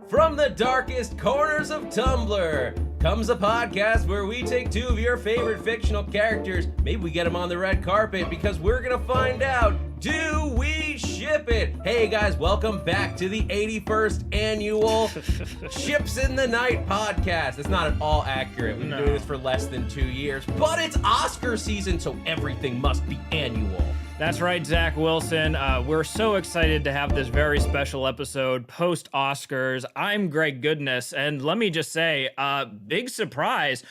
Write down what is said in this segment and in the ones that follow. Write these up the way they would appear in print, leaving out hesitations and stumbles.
From the darkest corners of Tumblr comes a podcast where we take two of your favorite fictional characters, maybe we get them on the red carpet, because we're gonna find out, do we ship it? Hey guys, welcome back to the 81st annual Ships in the Night podcast. It's not at all accurate. We've been doing this for less than 2 years, but it's Oscar season, so everything must be annual. That's right, Zach Wilson. We're so excited to have this very special episode post-Oscars. I'm Greg Goodness, and let me just say, big surprise,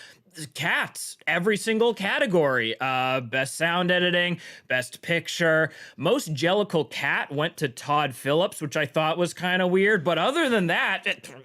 cats, every single category. Best sound editing, best picture. Most jellicle cat went to Todd Phillips, which I thought was kind of weird, but other than that,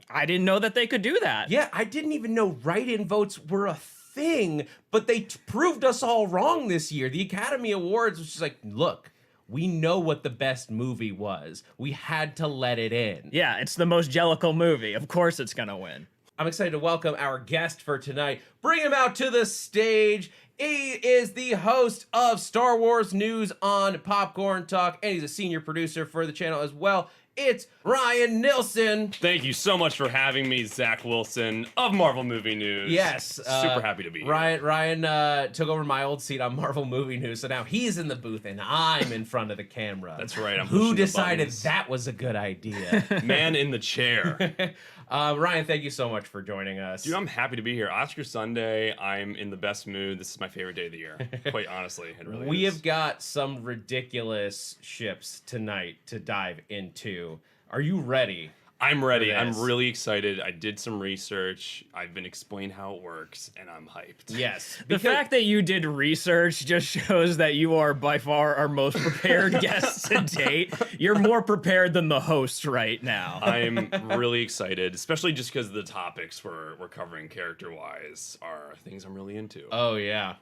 I didn't know that they could do that. Yeah, I didn't even know write-in votes were a thing, but they proved us all wrong this year. The Academy Awards was just like, look, we know what the best movie was. We had to let it in. Yeah, it's the most jellicle movie. Of course it's gonna win. I'm excited to welcome our guest for tonight. Bring him out to the stage. He is the host of Star Wars News on Popcorn Talk, and he's a senior producer for the channel as well. It's RYAN NILSEN. Thank you so much for having me, Zach Wilson of Marvel Movie News. Yes. Super happy to be here. Ryan took over my old seat on Marvel Movie News, so now he's in the booth and I'm in front of the camera. That's right. Who decided that was a good idea? Man in the chair. Ryan, thank you so much for joining us. Dude, I'm happy to be here. Oscar Sunday, I'm in the best mood. This is my favorite day of the year. Quite honestly, it really We is. have got some ridiculous ships tonight to dive into. Are you ready? I'm ready. I'm really excited. I did some research. I've been explained how it works, and I'm hyped. Yes. The fact that you did research just shows that you are by far our most prepared guest to date. You're more prepared than the host right now. I'm really excited, especially just because the topics we're covering character-wise are things I'm really into. Oh, yeah.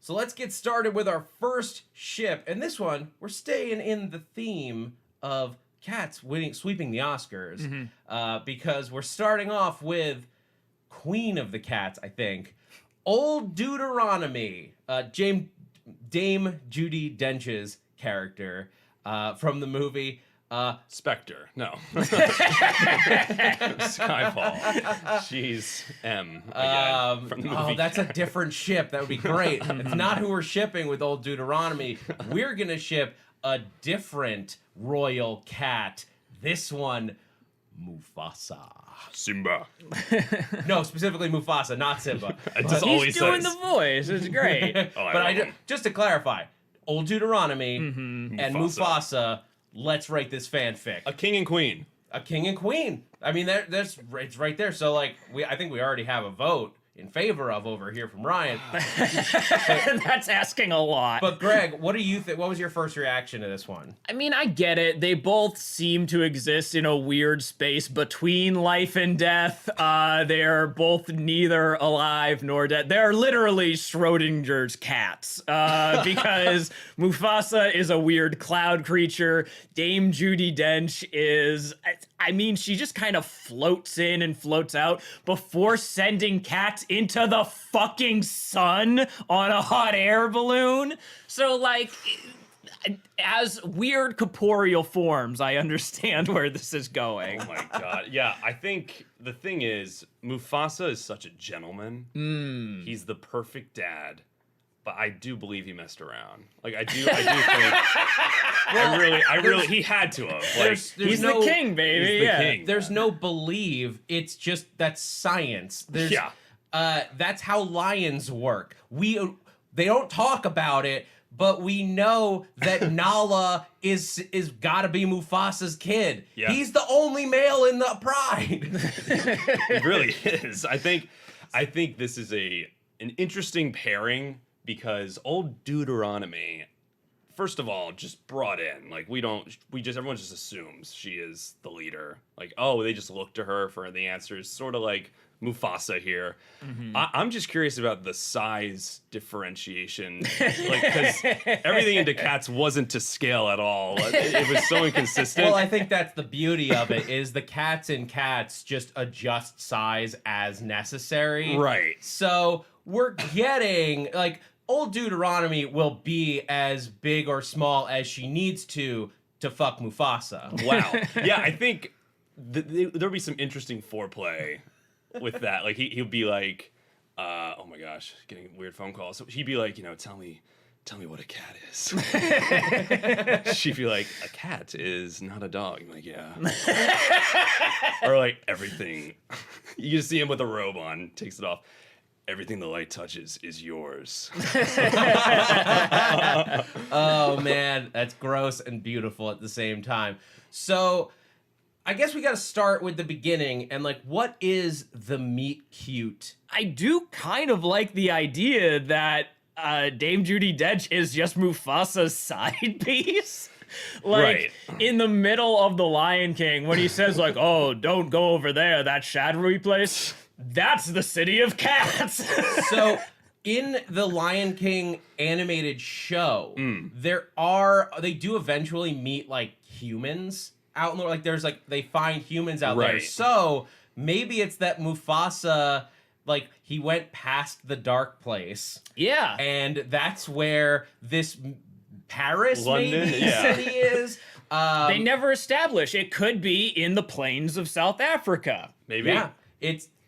So let's get started with our first ship. And this one, we're staying in the theme of cats sweeping the Oscars, because we're starting off with Queen of the Cats, I think, Old Deuteronomy, Dame Judi Dench's character from the movie. Spectre. No. Skyfall. She's M again from the movie. Oh, that's a different ship. That would be great. It's not who we're shipping with Old Deuteronomy. We're going to ship a different royal cat. This one, Mufasa. Simba. No, specifically Mufasa, not Simba. He's doing the voice. It's great. Just to clarify, Old Deuteronomy and Mufasa. Let's write this fanfic. A king and queen. A king and queen. I mean, it's right there. So, like, I think we already have a vote in favor of over here from Ryan. That's asking a lot. But Greg, what do you think? What was your first reaction to this one? I mean, I get it. They both seem to exist in a weird space between life and death. They're both neither alive nor dead. They're literally Schrodinger's cats. Because Mufasa is a weird cloud creature. Dame Judi Dench is, I mean, she just kind of floats in and floats out before sending cats into the fucking sun on a hot air balloon. So, like, as weird corporeal forms, I understand where this is going. Oh my god. Yeah, I think the thing is, Mufasa is such a gentleman. He's the perfect dad. But I do believe he messed around. Like, I do think... I really, he had to have. Like, he's the king, baby. He's the king. There's no believe. It's just, that's science. That's how lions work. They don't talk about it, but we know that Nala is gotta be Mufasa's kid. Yeah. He's the only male in the pride. It really is. I think this is an interesting pairing because Old Deuteronomy, first of all, just brought in. Like, everyone just assumes she is the leader. Like, oh, they just look to her for the answers. Sort of like Mufasa here. I'm just curious about the size differentiation. Like, because everything into cats wasn't to scale at all. It was so inconsistent. Well, I think that's the beauty of it, is the cats in cats just adjust size as necessary. Right. So we're getting, like, Old Deuteronomy will be as big or small as she needs to fuck Mufasa. Wow. Yeah, I think there'll be some interesting foreplay with that. Like he'll be like, oh my gosh, getting a weird phone call. So he'd be like, tell me what a cat is. She'd be like, a cat is not a dog. I'm like, yeah. Or like everything. You just see him with a robe on, takes it off. Everything the light touches is yours. Oh man, that's gross and beautiful at the same time. So I guess we got to start with the beginning and like, what is the meet cute? I do kind of like the idea that Dame Judi Dench is just Mufasa's side piece. Like, in the middle of The Lion King, when he says like, oh, don't go over there, that shadowy place. That's the city of cats. So in the Lion King animated show, they do eventually meet like humans out in the, like there's like they find humans out there. So maybe it's that Mufasa, like he went past the dark place. Yeah. And that's where this Paris London, maybe city is. They never establish. It could be in the plains of South Africa. Maybe. Yeah.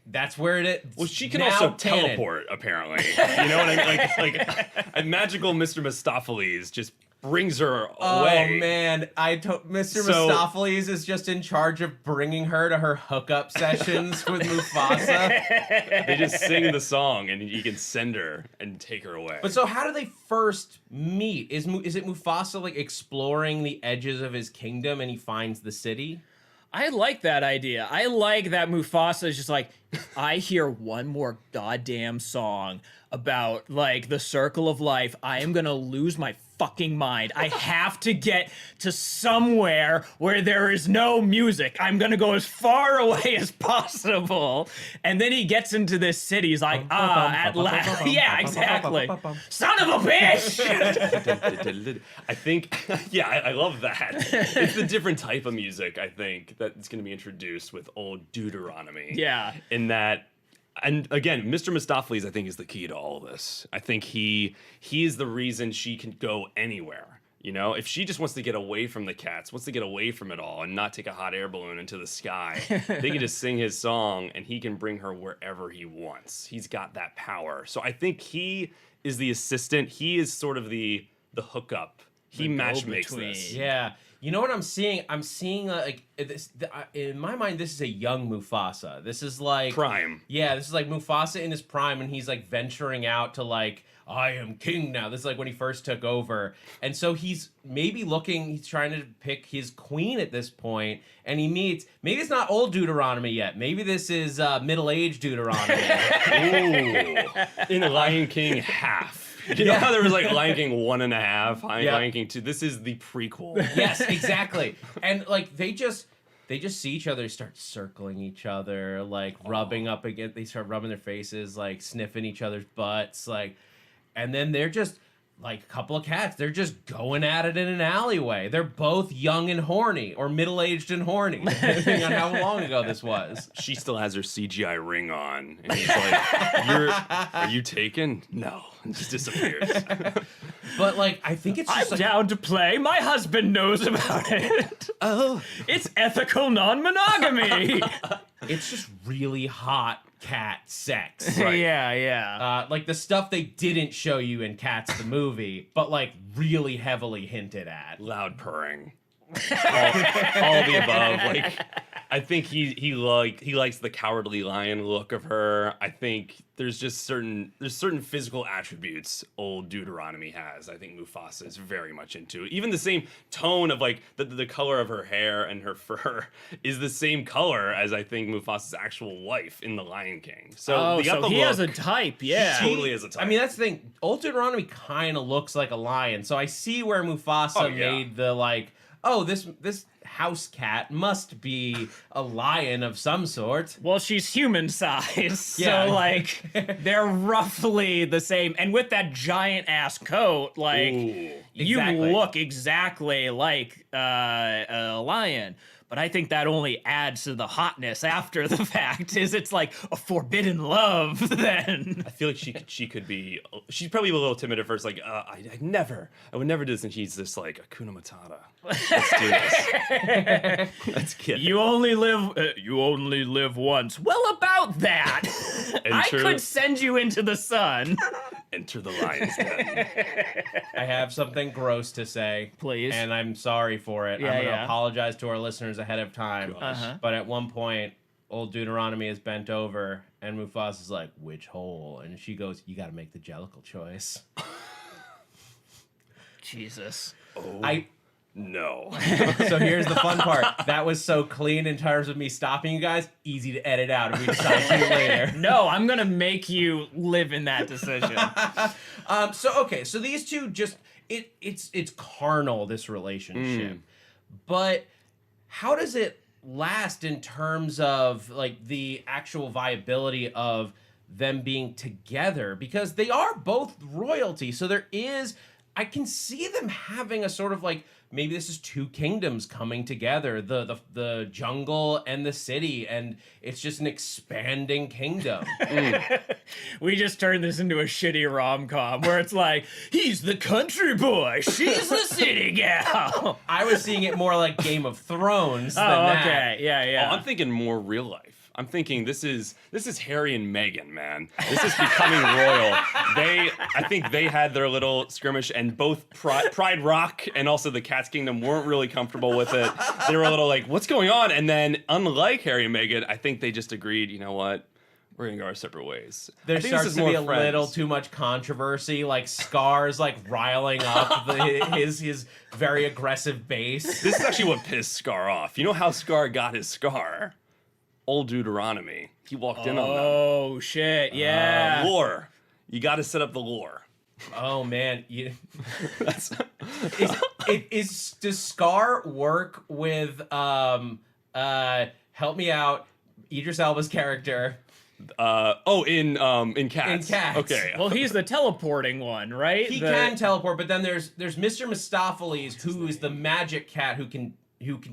That's where it is. Well, she can now also canon. teleport, apparently. You know what I mean? Like a magical Mr. Mistopheles just brings her away. Oh man, Mr. Mistopheles is just in charge of bringing her to her hookup sessions with Mufasa. They just sing the song, and he can send her and take her away. But so, how do they first meet? Is it Mufasa like exploring the edges of his kingdom, and he finds the city? I like that idea. I like that Mufasa is just like, I hear one more goddamn song about like the circle of life, I am gonna lose my fucking mind. I have to get to somewhere where there is no music. I'm gonna go as far away as possible. And then he gets into this city. He's like, at last. Yeah, exactly. Son of a bitch! I think, yeah, I love that. It's the different type of music, I think, that's going to be introduced with Old Deuteronomy. Yeah. In that, and again, Mr. Mistopheles, I think, is the key to all of this. I think he is the reason she can go anywhere. You know, if she just wants to get away from the cats, wants to get away from it all and not take a hot air balloon into the sky, they can just sing his song and he can bring her wherever he wants. He's got that power. So I think he is the assistant. He is sort of the hookup. He matchmakes this. Yeah. You know what I'm seeing? I'm seeing like this. In my mind, this is a young Mufasa. This is like Prime. Yeah, this is like Mufasa in his prime, and he's like venturing out to like, I am king now. This is like when he first took over, and so he's maybe looking. He's trying to pick his queen at this point, and he meets. Maybe it's not old Deuteronomy yet. Maybe this is middle-aged Deuteronomy. Ooh. In Lion King half. You know how there was like Lion King 1.5, Lion King 2? This is the prequel. Yes, exactly. And like they just see each other, start circling each other, like rubbing up against. They start rubbing their faces, like sniffing each other's butts, like, and then they're just like a couple of cats. They're just going at it in an alleyway. They're both young and horny, or middle-aged and horny, depending on how long ago this was. She still has her CGI ring on, and he's like, "Are you taken?" No, and just disappears. But like, I think it's just I'm down to play. My husband knows about it. Oh, it's ethical non-monogamy. It's just really hot cat sex. Right. Yeah. Like the stuff they didn't show you in Cats the movie, but like really heavily hinted at. Loud purring. all the above. Like, I think he likes the cowardly lion look of her. I think there's certain physical attributes Old Deuteronomy has. I think Mufasa is very much into. Even the same tone of like the color of her hair and her fur is the same color as I think Mufasa's actual wife in The Lion King. So he has a type. Yeah, totally has a type. I mean, that's the thing. Old Deuteronomy kind of looks like a lion, so I see where Mufasa made the like, oh, this house cat must be a lion of some sort. Well, she's human size, Yeah. so like they're roughly the same. And with that giant ass coat, like Ooh. you Exactly. look exactly like a lion. But I think that only adds to the hotness after the fact. Is it's like a forbidden love then? I feel like she could be. She's probably a little timid at first. Like, I would never do this. And she's just like, Hakuna Matata. Let's do this. Let's get it. You only live once. Well, about that, I could send you into the sun. Enter the lion's den. I have something gross to say. Please. And I'm sorry for it. Yeah, I'm going to yeah. apologize to our listeners ahead of time. But at one point, old Deuteronomy is bent over, and Mufasa's like, which hole? And she goes, you got to make the jellicle choice. Jesus. Oh. No. So here's the fun part. That was so clean in terms of me stopping you guys. Easy to edit out if we decide to later. No, I'm gonna make you live in that decision. So these two just it's carnal, this relationship. But how does it last in terms of like the actual viability of them being together? Because they are both royalty. So I can see them having a sort of like, maybe this is two kingdoms coming together, the jungle and the city, and it's just an expanding kingdom. We just turned this into a shitty rom-com where it's like, he's the country boy, she's the city gal. I was seeing it more like Game of Thrones than that. Okay, yeah. Oh, I'm thinking more real life. I'm thinking this is Harry and Meghan, man. This is becoming royal. I think they had their little skirmish, and both Pride Rock and also the Cat's Kingdom weren't really comfortable with it. They were a little like, what's going on? And then, unlike Harry and Meghan, I think they just agreed, you know what? We're gonna go our separate ways. There starts to be a little too much controversy, like Scar's like riling up his very aggressive base. This is actually what pissed Scar off. You know how Scar got his scar? Old Deuteronomy. He walked in on them. Oh shit, yeah. Lore. You got to set up the lore. Oh man, does Scar work with help me out, Idris Elba's character? In Cats. In Cats. Okay. Well, he's the teleporting one, right? He can teleport, but then there's Mr. Mistopheles, who is the magic cat who can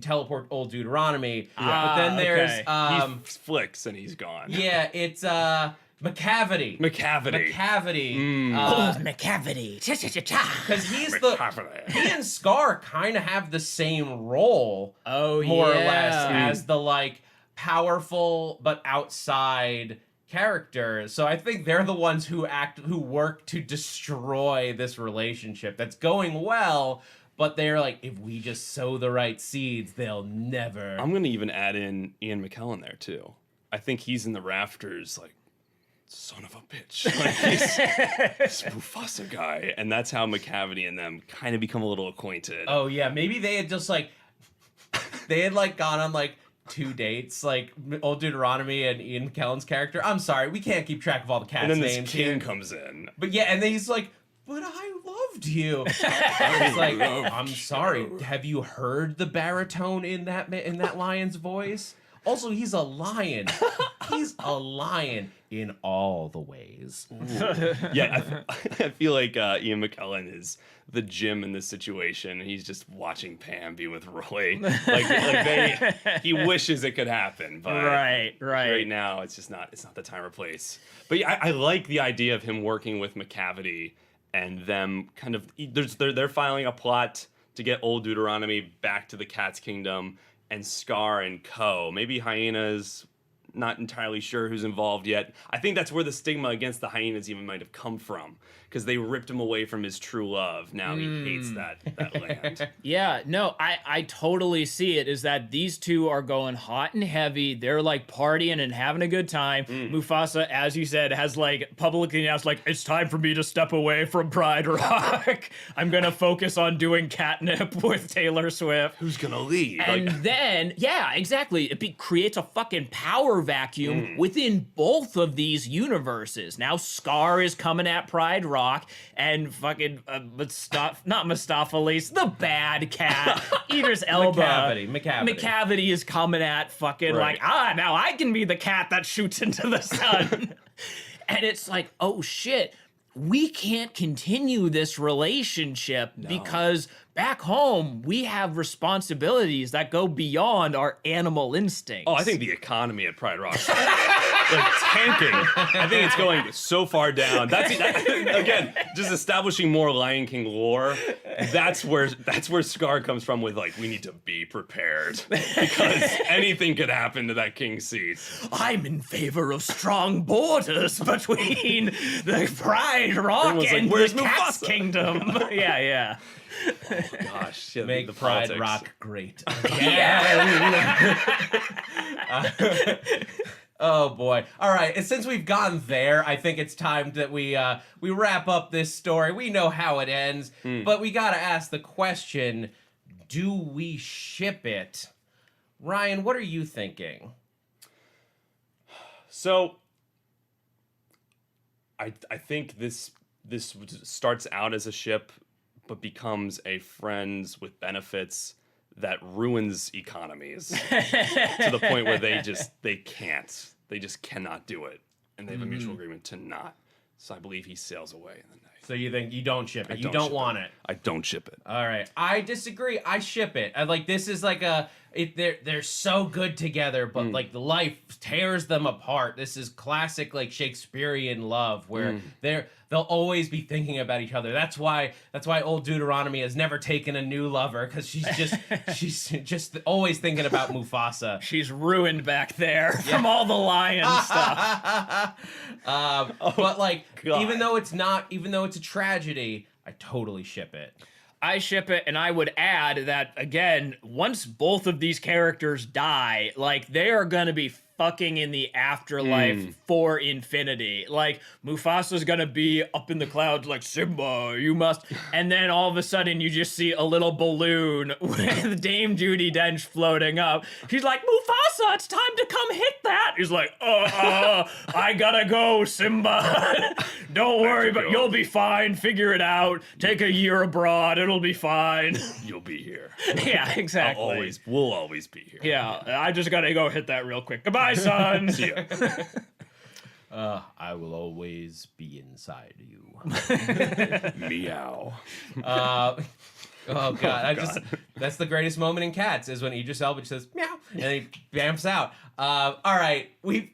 teleport old Deuteronomy. But then there's okay. he flicks and he's gone. Yeah, it's McCavity. McCavity. Old McCavity. Because he and Scar kind of have the same role. Oh, more or yeah. less as the like powerful but outside characters. So I think they're the ones who work to destroy this relationship that's going well. But they're like, if we just sow the right seeds, they'll never. I'm gonna even add in Ian McKellen there too. I think he's in the rafters, like, son of a bitch. Like, he's this Mufasa guy, and that's how McCavity and them kind of become a little acquainted. Oh yeah, maybe they had just like, gone on like 2 dates, like old Deuteronomy and Ian McKellen's character. I'm sorry, we can't keep track of all the cats' and then names this king here. comes in. But yeah, and then he's like, but I loved you. I was like, I'm sorry. Have you heard the baritone in that lion's voice? Also, he's a lion. He's a lion in all the ways. Yeah, I feel like Ian McKellen is the Jim in this situation. He's just watching Pam be with Roy. He wishes it could happen, but right now it's just not. It's not the time or place. But yeah, I like the idea of him working with McCavity and them kind of. They're filing a plot to get old Deuteronomy back to the Cat's Kingdom, and Scar and Co. Maybe Hyena's not entirely sure who's involved yet. I think that's where the stigma against the Hyenas even might have come from, because they ripped him away from his true love. Now he hates that land. Yeah, no, I totally see it, is that these two are going hot and heavy. They're like partying and having a good time. Mufasa, as you said, has like publicly announced, like, it's time for me to step away from Pride Rock. I'm gonna focus on doing catnip with Taylor Swift. Who's gonna lead? And then, yeah, exactly. It creates a fucking power vacuum within both of these universes. Now Scar is coming at Pride Rock, and fucking not Mistopheles, the bad cat, Idris Elba. McCavity is coming at fucking now I can be the cat that shoots into the sun. And it's like, oh shit. we can't continue this relationship because back home we have responsibilities that go beyond our animal instincts. Oh, I think the economy at Pride Rock, like tanking. I think it's going so far down. Again, just establishing more Lion King lore. That's where Scar comes from with like, we need to be prepared because anything could happen to that king seat. I'm in favor of strong borders between the Pride Rock Everyone's like, and "Where's the Cat's Mufasa?" Kingdom. Yeah. Oh, gosh, yeah, Make the Pride politics. Rock great again. Oh boy. All right, and since we've gone there, I think it's time that we wrap up this story. We know how it ends, but we got to ask the question, do we ship it? Ryan, what are you thinking? So, I think this starts out as a ship, but becomes a friends with benefits that ruins economies to the point where they just cannot do it, and they have a mutual agreement to not. So I believe he sails away in the night. So you think you don't ship it? You don't don't ship want it. I don't ship it. All right, I disagree. I ship it. I like this is like they're so good together, but like the life tears them apart. This is classic like Shakespearean love, where they'll always be thinking about each other. That's why old Deuteronomy has never taken a new lover, because she's just always thinking about Mufasa. She's ruined back there from all the lion stuff. But like, God. even though it's a tragedy, I totally ship it. I ship it, and I would add that, again, once both of these characters die, like, they are gonna be fucking in the afterlife for infinity. Like, Mufasa's gonna be up in the clouds like, Simba, you must... And then all of a sudden, you just see a little balloon with Dame Judi Dench floating up. She's like, Mufasa, it's time to come hit that! He's like, I gotta go, Simba. Don't worry, but you'll be fine. Figure it out. Take a year abroad. It'll be fine. You'll be here. Yeah, exactly. We'll always be here. Yeah, I just gotta go hit that real quick. Goodbye, son. See ya. I will always be inside you. Meow. Oh god, that's the greatest moment in Cats, is when Idris Elba says meow and then he bamfs out. All right, we've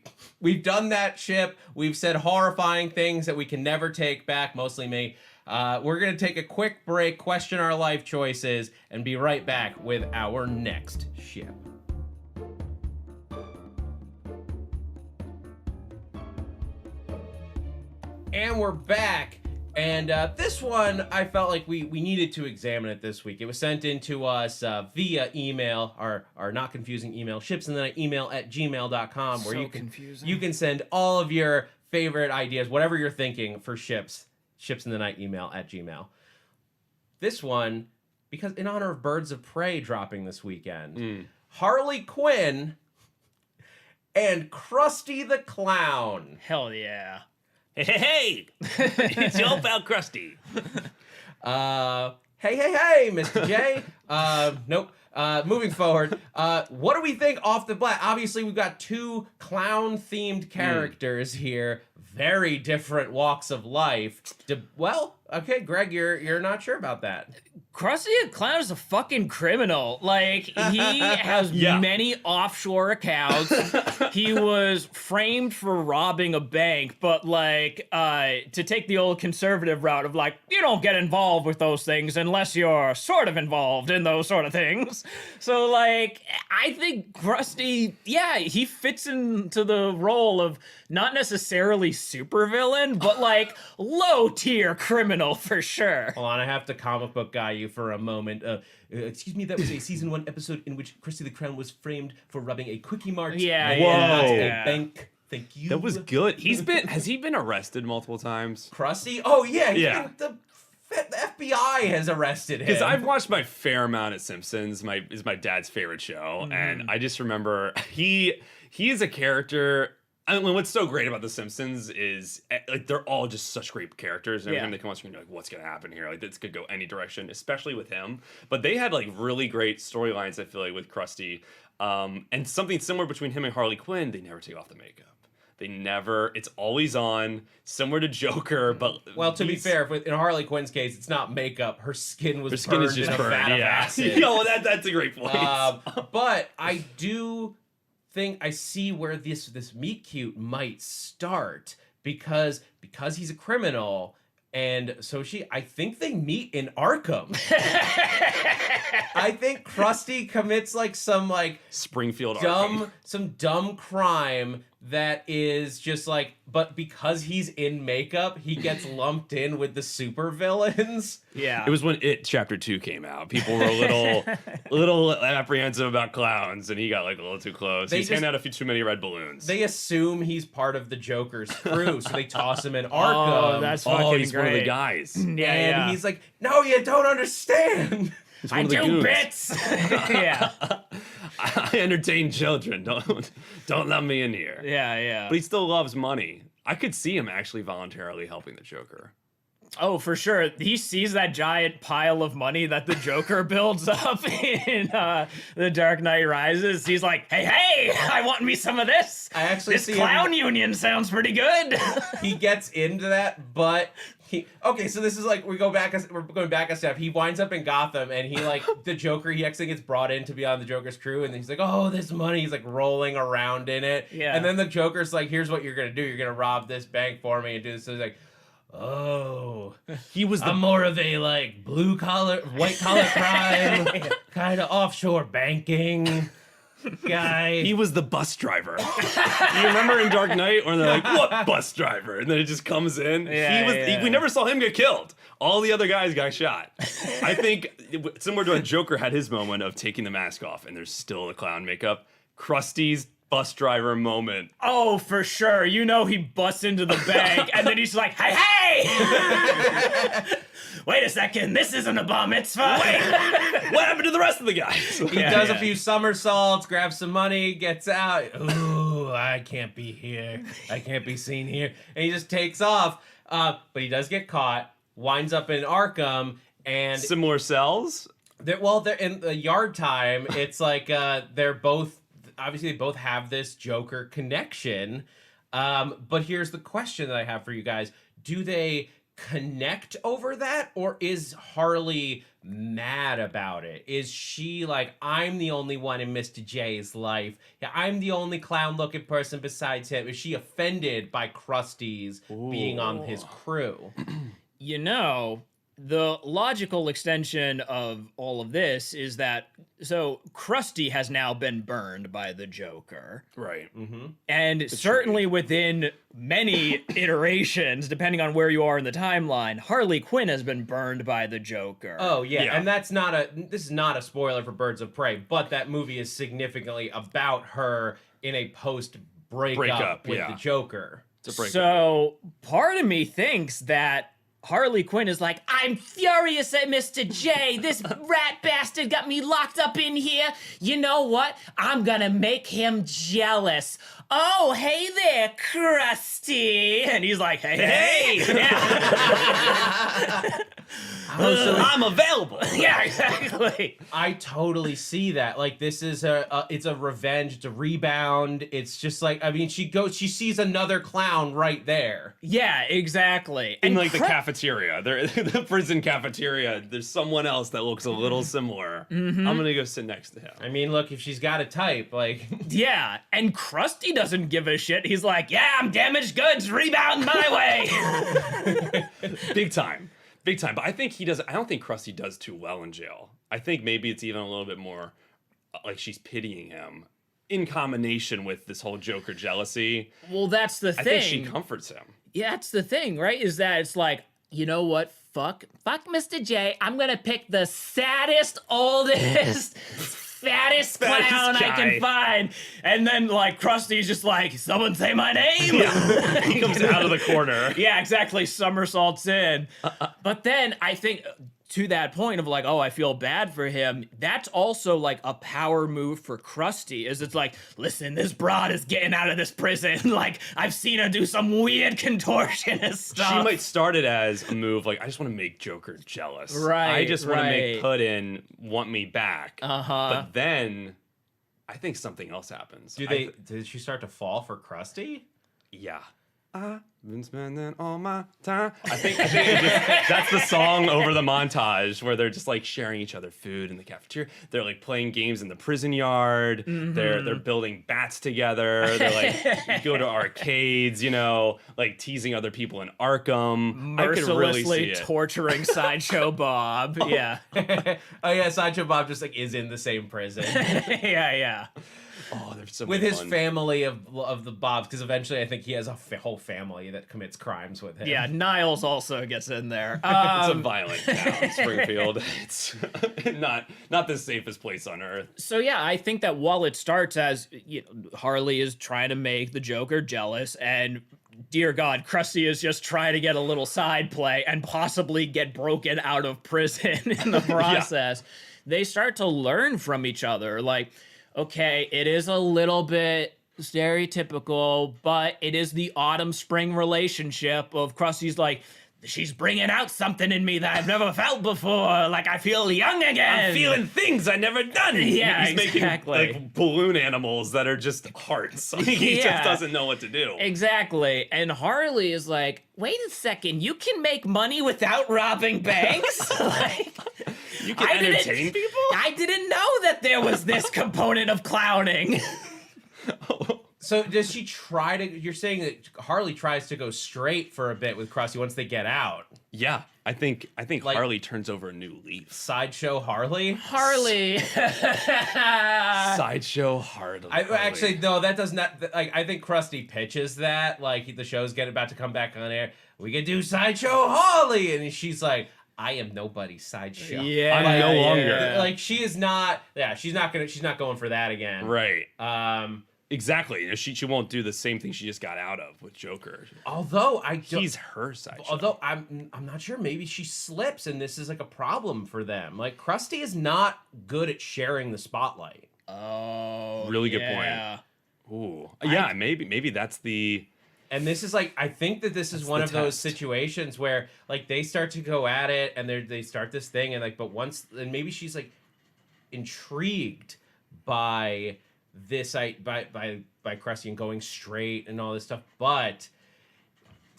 done that ship. We've said horrifying things that we can never take back, mostly me. We're gonna take a quick break, question our life choices, and be right back with our next ship. And we're back. And this one, I felt like we needed to examine it this week. It was sent in to us via email, our not confusing email, shipsinthenightemail@gmail.com, where you can send all of your favorite ideas, whatever you're thinking for shipsinthenightemail@gmail. This one, because in honor of Birds of Prey dropping this weekend, Harley Quinn and Krusty the Clown. Hell yeah. Hey, it's your pal Krusty. Hey, Mr. J. Nope. Moving forward, what do we think off the bat? Obviously, we've got two clown-themed characters here. Very different walks of life. Well, okay, Greg, you're not sure about that. Krusty the Clown is a fucking criminal. Like, he has many offshore accounts. He was framed for robbing a bank, but, like, to take the old conservative route of, like, you don't get involved with those things unless you're sort of involved in those sort of things. So, like, I think Krusty, he fits into the role of not necessarily supervillain, but, like, low-tier criminal for sure. Hold on, I have to comic book guy you for a moment. Excuse me, that was a season 1 episode in which Krusty the Clown was framed for robbing a quickie mart and not a bank. Thank you. That was good. Has he been arrested multiple times? Krusty? Oh yeah. The FBI has arrested him. Because I've watched my fair amount of Simpsons. Is my dad's favorite show, and I just remember he is a character. I mean, what's so great about The Simpsons is, like, they're all just such great characters. And every time they come on screen, you're like, what's going to happen here? Like, this could go any direction, especially with him. But they had, like, really great storylines, I feel like, with Krusty. And something similar between him and Harley Quinn, they never take off the makeup. They never. It's always on, similar to Joker. But Well, to be fair, in Harley Quinn's case, it's not makeup. Her skin was her skin burned is just in a burned. vat of acid. No, that's a great point. But I do think I see where this meet cute might start because he's a criminal. And so I think they meet in Arkham. I think Krusty commits like some like Springfield Arkham. some dumb crime that is just like, but because he's in makeup, he gets lumped in with the supervillains. Yeah. It was when Chapter 2 came out. People were a little apprehensive about clowns, and he got like a little too close. He's handing out a few too many red balloons. They assume he's part of the Joker's crew, so they toss him in Arkham. Oh, that's fucking he's great. one of the guys. And he's like, "No, you don't understand." I do bits. Yeah. I entertain children. Don't let me in here. Yeah. But he still loves money. I could see him actually voluntarily helping the Joker. Oh, for sure. He sees that giant pile of money that the Joker builds up in The Dark Knight Rises. He's like, hey, I want me some of this. I actually this see clown union sounds pretty good. He gets into that, but so this is like we're going back a step. He winds up in Gotham, and he like the Joker. He actually gets brought in to be on the Joker's crew, and he's like, "Oh, this money." He's like rolling around in it, Yeah. And then the Joker's like, "Here's what you're gonna do. You're gonna rob this bank for me and do this." So he's like, "Oh, I'm more of a like blue collar, white collar crime, kind of offshore banking." Guy. He was the bus driver. You remember in Dark Knight when they're like, "What bus driver?" And then it just comes in. We never saw him get killed. All the other guys got shot. I think similar to when Joker had his moment of taking the mask off and there's still the clown makeup. Krusty's bus driver moment. Oh, for sure. You know he busts into the bank and then he's like, hey! Wait a second, this isn't a bar mitzvah. Wait, what happened to the rest of the guys? He does a few somersaults, grabs some money, gets out. Ooh, I can't be here. I can't be seen here. And he just takes off. But he does get caught, winds up in Arkham, and... Similar cells? They're in the yard time. It's like they're both... Obviously, they both have this Joker connection. But here's the question that I have for you guys. Do they connect over that, or is Harley mad about it? Is she like, I'm the only one in Mr. J's life? Yeah, I'm the only clown-looking person besides him. Is she offended by Krusty's being on his crew? You know, the logical extension of all of this is that, so Krusty has now been burned by the Joker. Right. Mm-hmm. And certainly within many iterations, depending on where you are in the timeline, Harley Quinn has been burned by the Joker. Oh, yeah. And this is not a spoiler for Birds of Prey, but that movie is significantly about her in a post-breakup with the Joker. So part of me thinks that Harley Quinn is like, I'm furious at Mr. J. This rat bastard got me locked up in here. You know what? I'm gonna make him jealous. Oh, hey there, Krusty. And he's like, hey. Yeah. I'm available. Yeah, exactly. I totally see that. Like, this is it's a revenge, it's a rebound. It's just like, I mean, she sees another clown right there. Yeah, exactly. In like the cafeteria, the prison cafeteria, there's someone else that looks a little similar. Mm-hmm. I'm gonna go sit next to him. I mean, look, if she's got a type, like... Yeah, and Krusty doesn't give a shit. He's like, yeah, I'm damaged goods, rebound my way. Big time. But I think I don't think Krusty does too well in jail. I think maybe it's even a little bit more like she's pitying him in combination with this whole Joker jealousy. Well, that's the thing. I think she comforts him. Yeah, that's the thing, right? Is that it's like, you know what? Fuck Mr. J. I'm gonna pick the saddest, oldest, fattest clown I can find. And then, like, Krusty's just like, someone say my name. Yeah. He comes out of the corner. Yeah, exactly. Somersaults in. But then I think to that point of like, oh, I feel bad for him. That's also like a power move for Krusty. Is it's like, listen, this broad is getting out of this prison. Like, I've seen her do some weird contortionist stuff. She might start it as a move like, I just want to make Joker jealous. Right. I just want to make Puddin want me back. Uh-huh. But then I think something else happens. Did she start to fall for Krusty? Yeah. I've been spending all my time. I think that's the song over the montage where they're just like sharing each other food in the cafeteria. They're like playing games in the prison yard. They're building bats together. They're like go to arcades, you know, like teasing other people in Arkham. Mercilessly I could really see it. torturing Sideshow Bob. Yeah. Oh yeah, Sideshow Bob just like is in the same prison. Yeah. Oh, there's so With much his fun. family of the Bobs, because eventually I think he has a whole family that commits crimes with him. Yeah, Niles also gets in there. It's a violent town, Springfield. It's not the safest place on earth. So yeah, I think that while it starts as Harley is trying to make the Joker jealous, and dear God, Krusty is just trying to get a little side play and possibly get broken out of prison in the process, they start to learn from each other. Like, okay, it is a little bit stereotypical, but it is the autumn-spring relationship of Krusty's like, she's bringing out something in me that I've never felt before. Like, I feel young again. I'm feeling things I never done. Yeah, He's exactly. making like balloon animals that are just hearts. Like, he just doesn't know what to do. Exactly. And Harley is like, wait a second, you can make money without robbing banks? Like, You can entertain people? I didn't know that there was this component of clowning. So does she try to? You're saying that Harley tries to go straight for a bit with Krusty once they get out. Yeah, I think like, Harley turns over a new leaf. Sideshow Harley. Harley. Sideshow Harley. Actually, no, that does not. Like, I think Krusty pitches that. Like, the show's about to come back on air. We could do Sideshow Harley, and she's like, I am nobody's sideshow. Yeah, I'm no longer. Like, she is not. Yeah, she's not going for that again. Right. Exactly. You know, she won't do the same thing she just got out of with Joker. Although He's her sideshow. Although I'm not sure. Maybe she slips, and this is like a problem for them. Like, Krusty is not good at sharing the spotlight. Oh, really good point. Ooh, yeah, maybe that's the. And this is like, I think that this is one of those situations where like they start to go at it, and they start this thing, and like, but once, and maybe she's like intrigued by this by Krusty and going straight and all this stuff, but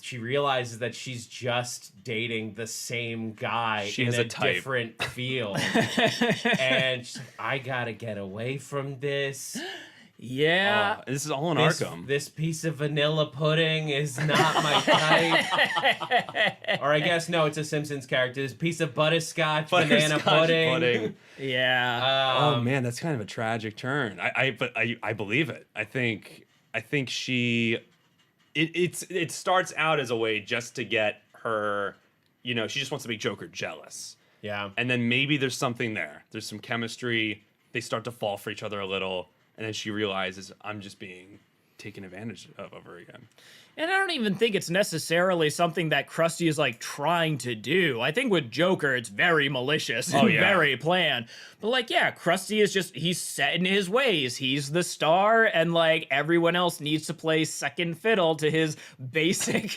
she realizes that she's just dating the same guy in a different field. And she's like, I gotta get away from this. Yeah. This is all in Arkham. This piece of vanilla pudding is not my type. Or I guess, no, it's a Simpsons character. This piece of butterscotch banana pudding. Yeah. Oh man, that's kind of a tragic turn. But I believe it. I think she. It starts out as a way just to get her. You know, she just wants to make Joker jealous. Yeah. And then maybe there's something there. There's some chemistry. They start to fall for each other a little. And then she realizes, I'm just being taken advantage of her again. And I don't even think it's necessarily something that Krusty is like trying to do. I think with Joker, it's very malicious and very planned. But like, yeah, Krusty is he's set in his ways. He's the star, and like everyone else needs to play second fiddle to his basic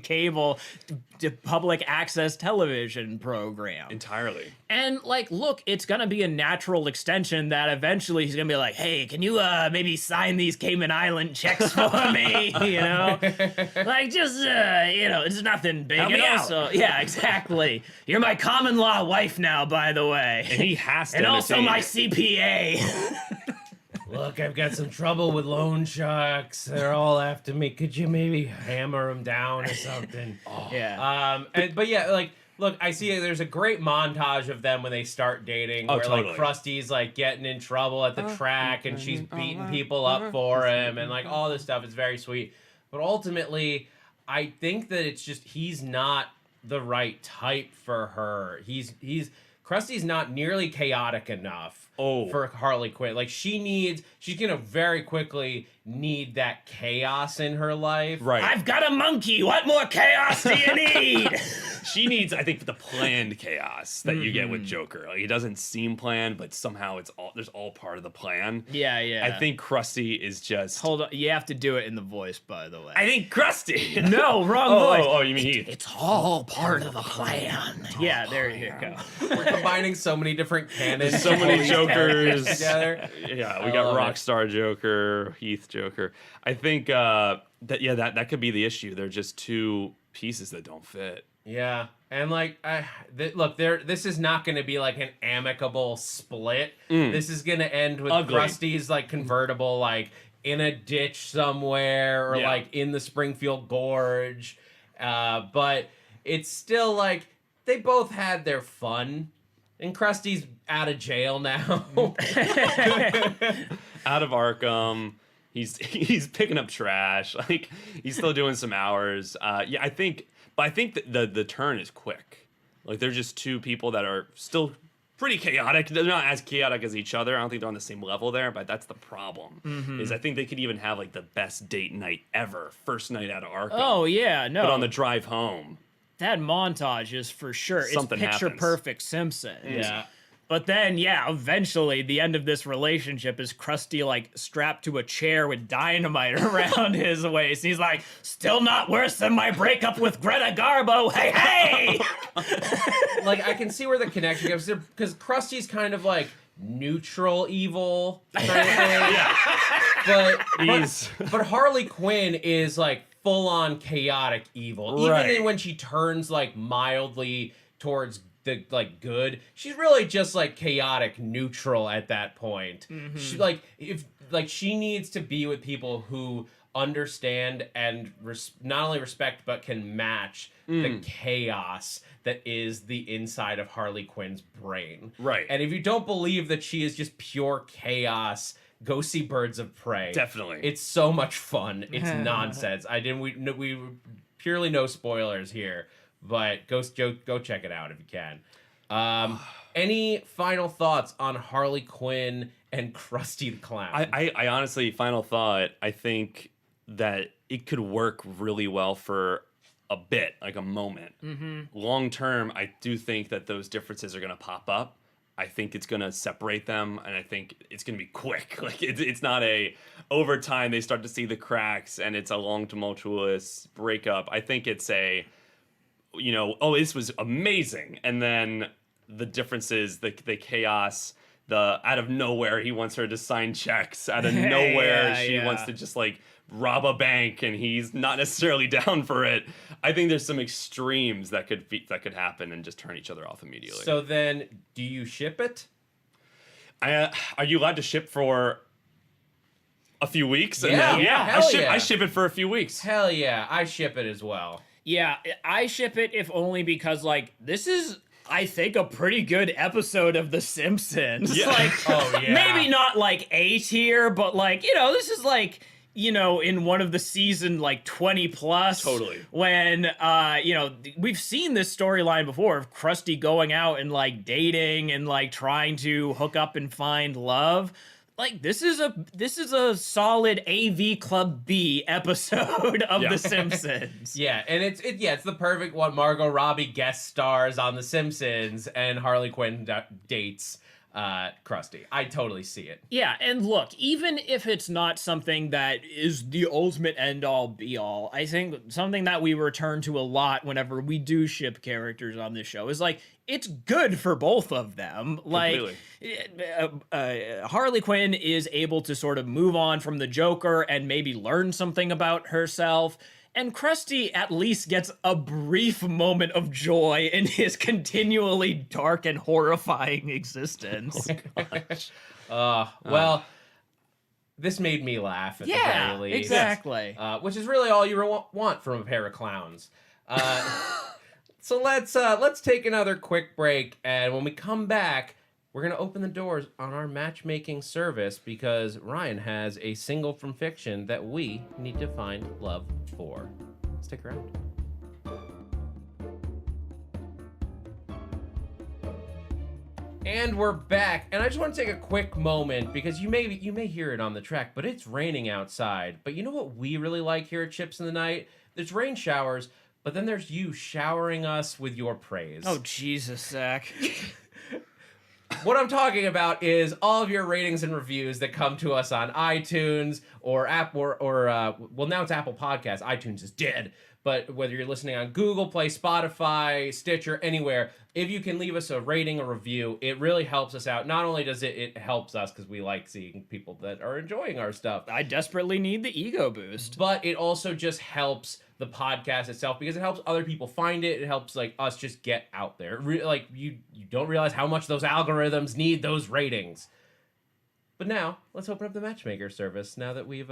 cable public access television program. Entirely. And like, look, it's gonna be a natural extension that eventually he's gonna be like, hey, can you maybe sign these Cayman Island checks for me? You know, like just it's nothing big. Help and me also, out. yeah, exactly. You're my common law wife now, by the way, And he has to. and also entertain my her. CPA. Look, I've got some trouble with loan sharks. They're all after me. Could you maybe hammer them down or something? Yeah. But yeah, like, look, I see there's a great montage of them when they start dating, where totally. like Krusty's like getting in trouble at the track, and she's beating people up for him, and like all this stuff. It's very sweet. But ultimately, I think that it's just he's not the right type for her. Krusty's not nearly chaotic enough for Harley Quinn. Like, she's gonna very quickly need that chaos in her life. Right. I've got a monkey. What more chaos do you need? she needs, I think, the planned chaos that you get with Joker. Like, it doesn't seem planned, but somehow there's all part of the plan. Yeah, yeah. I think Krusty is just. Hold on, you have to do it in the voice, by the way. I think Krusty. No, wrong voice. Oh, you mean Heath? It's all part of the plan. Yeah, there you go. We're combining so many different canons. So many Jokers together. Yeah, we got Rockstar Joker, Heath Joker. I think that could be the issue. They're just two pieces that don't fit. Yeah, and like, look, this is not going to be like an amicable split. This is going to end with Ugly. Krusty's like convertible, like in a ditch somewhere, or like in the Springfield Gorge. But it's still like they both had their fun, and Krusty's out of jail now. Out of Arkham. He's picking up trash. Like, he's still doing some hours. Yeah, I think that the turn is quick. Like, they're just two people that are still pretty chaotic. They're not as chaotic as each other. I don't think they're on the same level there, but that's the problem. Is I think they could even have like the best date night ever. First night out of Arkham. Oh yeah, no. But on the drive home, that montage is for sure. Something it's picture happens. perfect Simpsons. Yeah. But then, yeah, eventually the end of this relationship is Krusty like strapped to a chair with dynamite around his waist. He's like, still not worse than my breakup with Greta Garbo. Hey, hey! Like, I can see where the connection goes there, because Krusty's kind of like neutral evil kind of thing. But Harley Quinn is like full on chaotic evil. Right. Even when she turns like mildly towards the like good, she's really just like chaotic neutral at that point. She like, if like, she needs to be with people who understand and not only respect but can match the chaos that is the inside of Harley Quinn's brain. Right. And if you don't believe that she is just pure chaos, go see Birds of Prey. Definitely. It's so much fun. It's nonsense. We purely no spoilers here, but go check it out if you can. Any final thoughts on Harley Quinn and Krusty the Clown? I honestly, final thought, I think that it could work really well for a bit, like a moment. Long term, I do think that those differences are going to pop up. I think it's going to separate them, and I think it's going to be quick. Like, it's not over time they start to see the cracks, and it's a long, tumultuous breakup. I think it's this was amazing, and then the differences, the chaos, the out of nowhere he wants her to sign checks, out of nowhere she wants to just like rob a bank, and he's not necessarily down for it. I think there's some extremes that could happen and just turn each other off immediately. So then, do you ship it? Are you allowed to ship for a few weeks? Yeah, I ship it for a few weeks. Hell yeah, I ship it as well. Yeah, I ship it if only because, like, this is, I think, a pretty good episode of The Simpsons. Yeah. Like, maybe not, like, A tier, but, like, this is, like, in one of the season, like, 20 plus. Totally. When, we've seen this storyline before of Krusty going out and, like, dating and, like, trying to hook up and find love. Like, this is a solid AV Club B episode of The Simpsons. Yeah, and it's the perfect one. Margot Robbie guest stars on The Simpsons, and Harley Quinn dates Krusty. I totally see it. Yeah, and look, even if it's not something that is the ultimate end-all, be-all, I think something that we return to a lot whenever we do ship characters on this show is, like, it's good for both of them. Like, Harley Quinn is able to sort of move on from the Joker and maybe learn something about herself. And Krusty at least gets a brief moment of joy in his continually dark and horrifying existence. Well, this made me laugh at the very least. Exactly. Which is really all you want from a pair of clowns. So let's take another quick break, and when we come back, we're going to open the doors on our matchmaking service because Ryan has a single from fiction that we need to find love for. Stick around. And we're back, and I just want to take a quick moment because you may hear it on the track, but it's raining outside. But you know what we really like here at Chips in the Night? There's rain showers, but then there's you showering us with your praise. Oh, Jesus, Zach. What I'm talking about is all of your ratings and reviews that come to us on iTunes or well, now it's Apple Podcasts. iTunes is dead. But whether you're listening on Google Play, Spotify, Stitcher, anywhere, if you can leave us a rating or review, it really helps us out. Not only does it helps us because we like seeing people that are enjoying our stuff, I desperately need the ego boost. but it also just helps the podcast itself because it helps other people find it. It helps like us just get out there. Like you don't realize how much those algorithms need those ratings. But now let's open up the matchmaker service. Now that we've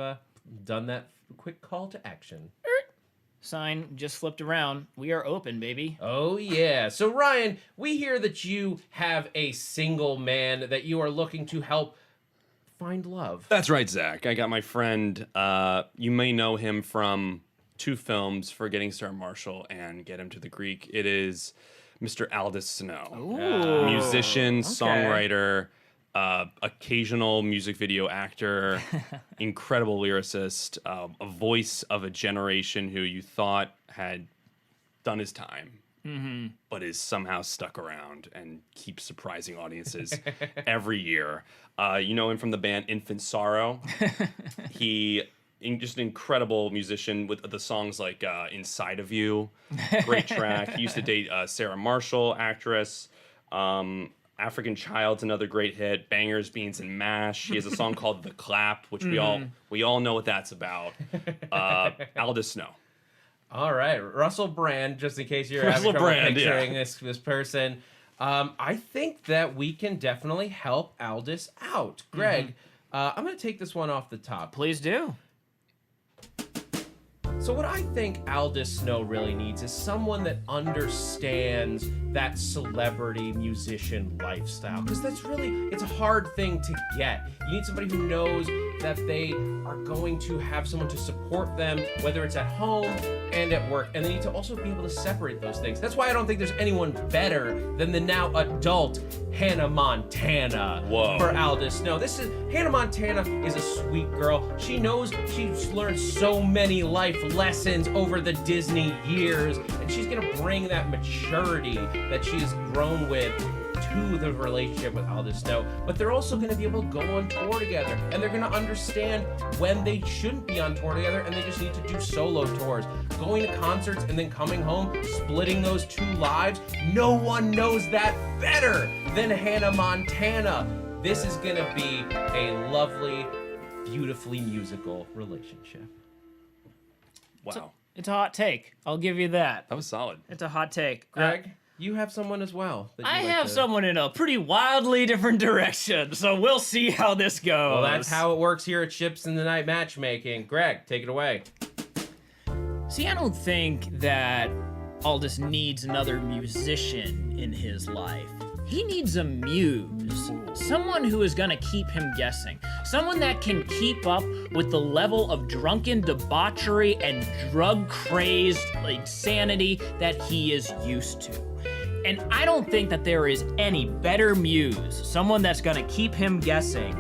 done that quick call to action. Sign just flipped around. We are open, baby. Oh, yeah. So, Ryan, we hear that you have a single man that you are looking to help find love. That's right, Zach. I got my friend. You may know him from 2 films, Forgetting Sarah Marshall and Get Him to the Greek. It is Mr. Aldous Snow. Ooh. Musician, songwriter, occasional music video actor, incredible lyricist, a voice of a generation who you thought had done his time, but is somehow stuck around and keeps surprising audiences every year. You know him from the band Infant Sorrow. Just an incredible musician with the songs like Inside of You, great track. He used to date Sarah Marshall, actress. African Child's another great hit. Bangers, Beans, and Mash. He has a song called The Clap, which we all know what that's about. Aldous Snow. All right, Russell Brand. Just in case you're Russell having trouble Brand, picturing yeah. this person, I think that we can definitely help Aldous out. Greg, I'm going to take this one off the top. Please do. So what I think Aldous Snow really needs is someone that understands that celebrity musician lifestyle. Because it's a hard thing to get. You need somebody who knows that they are going to have someone to support them, whether it's at home and at work. And they need to also be able to separate those things. That's why I don't think there's anyone better than the now adult Hannah Montana for Aldous Snow. Hannah Montana is a sweet girl. She knows she's learned so many life lessons over the Disney years, and she's gonna bring that maturity that she's grown with to the relationship with Aldous Snow. But they're also gonna be able to go on tour together, and they're gonna understand when they shouldn't be on tour together, and they just need to do solo tours. Going to concerts and then coming home, splitting those 2 lives. No one knows that better than Hannah Montana. This is gonna be a lovely, beautifully musical relationship. Wow. It's a hot take. I'll give you that. That was solid. It's a hot take. Greg, you have someone as well. That I you like have to... someone in a pretty wildly different direction, so we'll see how this goes. Well, that's how it works here at Ships in the Night Matchmaking. Greg, take it away. See, I don't think that Aldous needs another musician in his life. He needs a muse. Someone who is gonna keep him guessing. Someone that can keep up with the level of drunken debauchery and drug-crazed insanity that he is used to. And I don't think that there is any better muse, someone that's gonna keep him guessing,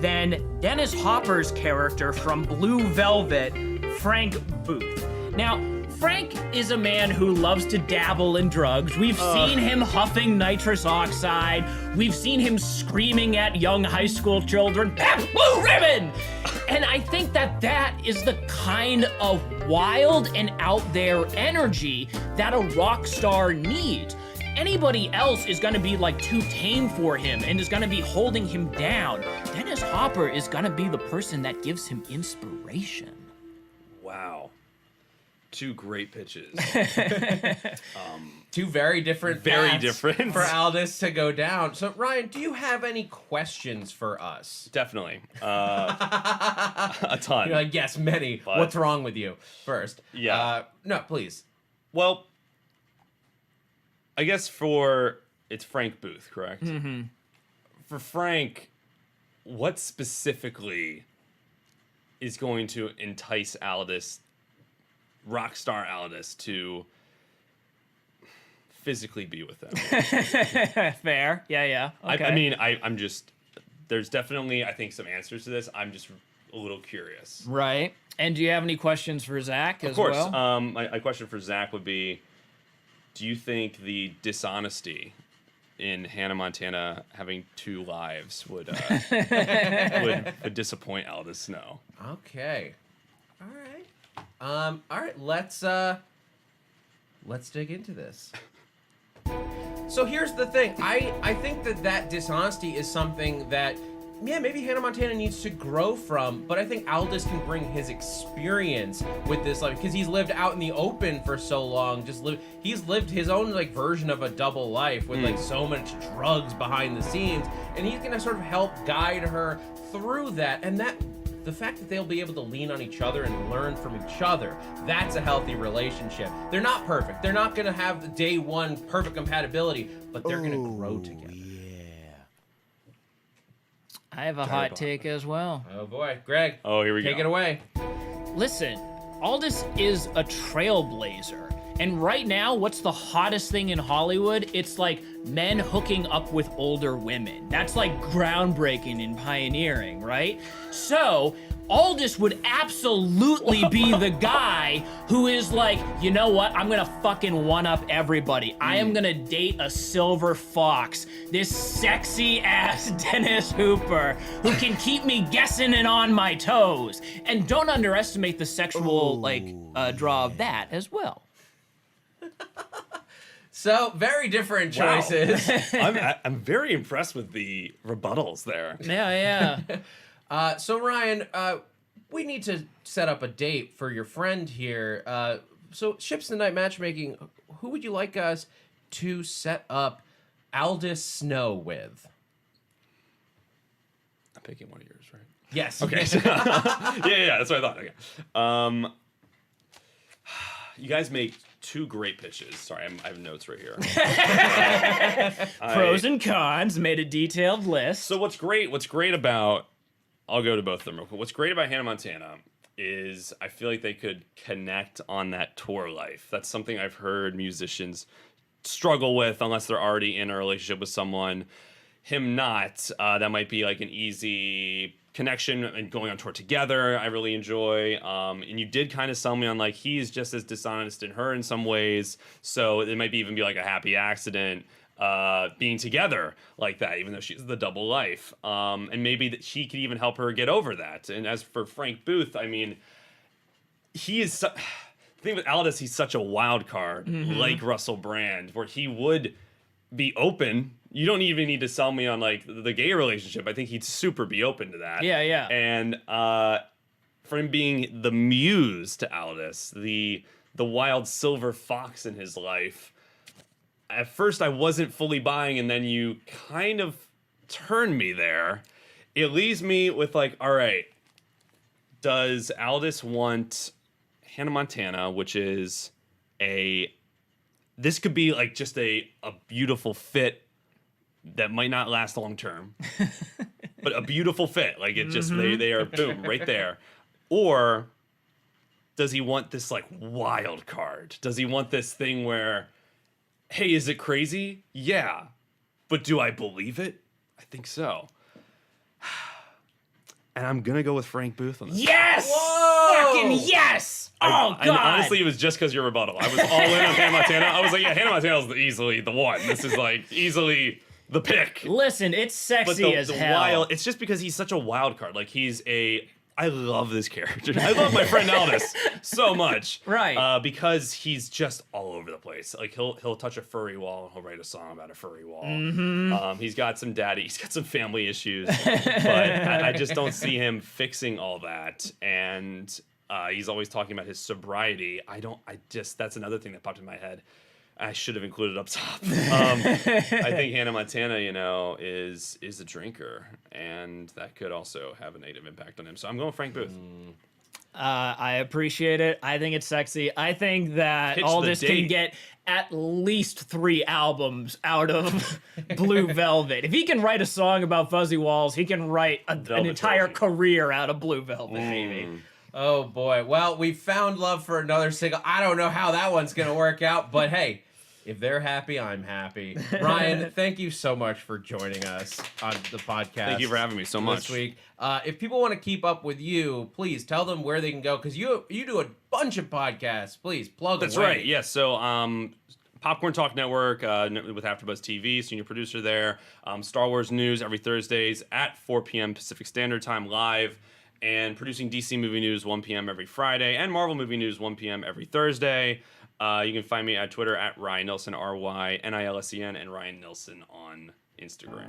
than Dennis Hopper's character from Blue Velvet, Frank Booth. Now, Frank is a man who loves to dabble in drugs. We've seen him huffing nitrous oxide. We've seen him screaming at young high school children, "That's blue ribbon!" And I think that that is the kind of wild and out there energy that a rock star needs. Anybody else is gonna be like too tame for him and is gonna be holding him down. Dennis Hopper is gonna be the person that gives him inspiration. Wow. 2 great pitches. 2 very different paths for Aldous to go down. So, Ryan, do you have any questions for us? Definitely. A ton. You're like, yes, many. But... What's wrong with you? First. Yeah. No, please. Well, I guess it's Frank Booth, correct? Mm-hmm. For Frank, what specifically is going to entice Aldous, rock star Aldous, to physically be with them? Fair. Yeah. Okay. I'm just, there's definitely, I think, some answers to this. I'm just a little curious. Right. And do you have any questions for Zach as Of course. well? My question for Zach would be, do you think the dishonesty in Hannah Montana having 2 lives would would disappoint Aldous Snow? Okay. All right. All right. Let's dig into this. So here's the thing. I think that dishonesty is something that, yeah, maybe Hannah Montana needs to grow from, but I think Aldous can bring his experience with this life, because he's lived out in the open for so long. He's lived his own like version of a double life with like so much drugs behind the scenes, and he's gonna sort of help guide her through that. And that the fact that they'll be able to lean on each other and learn from each other, that's a healthy relationship. They're not perfect. They're not gonna have the day one perfect compatibility, but they're gonna grow together. I have a hot take as well. Oh boy, Greg. Oh, here we go. Take it away. Listen, Aldous is a trailblazer. And right now, what's the hottest thing in Hollywood? It's like men hooking up with older women. That's like groundbreaking and pioneering, right? So, Aldous would absolutely be the guy who is like, you know what? I'm gonna fucking one-up everybody. I am gonna date a silver fox, this sexy ass Dennis Hooper who can keep me guessing and on my toes. And don't underestimate the sexual draw of that as well. So, very different choices. Wow. I'm very impressed with the rebuttals there. Yeah. So Ryan, we need to set up a date for your friend here. So Ships in the Night Matchmaking, who would you like us to set up Aldous Snow with? I'm picking one of yours, right? Yes. Okay. yeah, that's what I thought. Okay. You guys make 2 great pitches. Sorry, I have notes right here. Pros and cons, made a detailed list. So what's great about, I'll go to both of them real quick. What's great about Hannah Montana is I feel like they could connect on that tour life. That's something I've heard musicians struggle with unless they're already in a relationship with someone. Him not, that might be like an easy connection and going on tour together. I really enjoy. And you did kind of sell me on like he's just as dishonest in her in some ways. So it might even be like a happy accident being together like that, even though she's the double life. And maybe that he could even help her get over that. And as for Frank Booth, I mean, he is the thing with Aldous, he's such a wild card, like Russell Brand, where he would be open. You don't even need to sell me on like the gay relationship. I think he'd super be open to that. Yeah. And for him being the muse to Aldous, the wild silver fox in his life, at first I wasn't fully buying, and then you kind of turned me there. It leaves me with like, all right, does Aldous want Hannah Montana, which is this could be like just a beautiful fit that might not last long term, but a beautiful fit. Like it just, they are boom, right there. Or does he want this like wild card? Does he want this thing where, hey, is it crazy? Yeah. But do I believe it? I think so. And I'm going to go with Frank Booth on this. Yes! Whoa! Fucking yes! Oh, God! And honestly, it was just because your rebuttal. I was all in on Hannah Montana. I was like, yeah, Hannah Montana's easily the one. This is like easily the pick. Listen, it's sexy But as the hell. wild, it's just because he's such a wild card. Like I love this character. I love my friend Aldous so much. Right. Because he's just all over the place. Like he'll touch a furry wall and he'll write a song about a furry wall. He's got some family issues, but I just don't see him fixing all that. And he's always talking about his sobriety. That's another thing that popped in my head. I should have included up top. I think Hannah Montana, is a drinker, and that could also have a negative impact on him. So I'm going Frank Booth. I appreciate it. I think it's sexy. I think that Pitch Aldous the can date. get at least 3 albums out of Blue Velvet. If he can write a song about fuzzy walls, he can write an Velvet entire Trilogy. career out of Blue Velvet, baby. Oh boy. Well, we found love for another single. I don't know how that one's gonna work out, but hey, If they're happy, I'm happy. Ryan, thank you so much for joining us on the podcast. Thank you for having me so much. This week. If people want to keep up with you, please tell them where they can go, because you do a bunch of podcasts. Please plug That's away. right. Yes. So Popcorn Talk Network with AfterBuzz TV, senior producer there. Star Wars news every Thursdays at 4 p.m. Pacific Standard Time live. And producing DC movie news 1 p.m. every Friday. And Marvel movie news 1 p.m. every Thursday. You can find me at Twitter at Ryan Nilsen, RYNILSEN, and Ryan Nilsen on Instagram.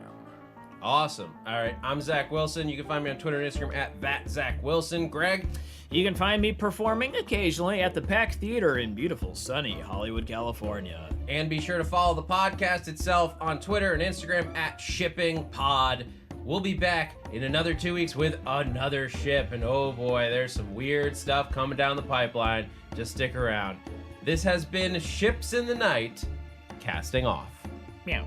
Awesome. All right, I'm Zach Wilson. You can find me on Twitter and Instagram at @ZachWilson. Greg? You can find me performing occasionally at the Pack Theater in beautiful, sunny Hollywood, California. And be sure to follow the podcast itself on Twitter and Instagram at ShippingPod. We'll be back in another 2 weeks with another ship. And oh boy, there's some weird stuff coming down the pipeline. Just stick around. This has been Ships in the Night, casting off. Meow.